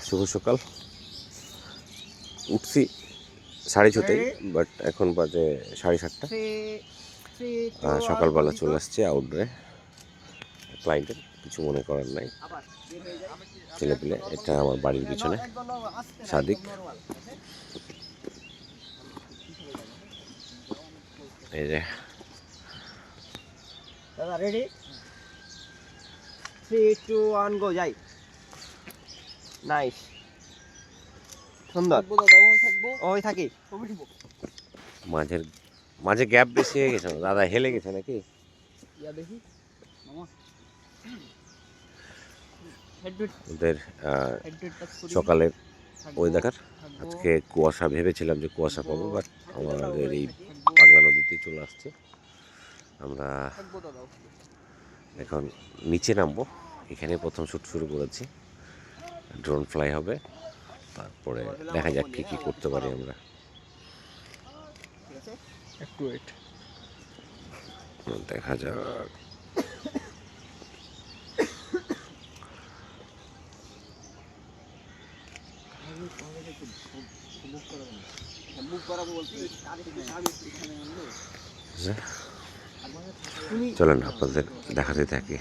শুভ সকাল। উঠছি 6:30, বাট এখন বাজে 7:30। সকালবেলা চলে আসছে আউটডোরে ক্লায়েন্টের, কিছু মনে করার নাই। ছেলেপিলে, এটা আমার বাড়ির পিছনে সাদিক। এই যে দাদা রেডি, 3 2 1 গো। যাই, নাইস, সুন্দর। ওই থাকি। মাঝে গ্যাপ বেশি হয়ে গেছে না দাদা? হেলে গেছে নাকি? ওদের সকালের ওয়েদার, আজকে কুয়াশা, ভেবেছিলাম যে কুয়াশা পাবো, বাট আমাদের এই পাগলা নদীতে চলে আসছে। আমরা এখন নিচে নামবো, এখানে প্রথম শ্যুট শুরু করেছি। ড্রোন ফ্লাই হবে, তারপরে দেখা যাক কী কী করতে পারি আমরা। একটু ওয়েট, দেখা যাক। চলেন আপনাদের দেখাতে থাকি।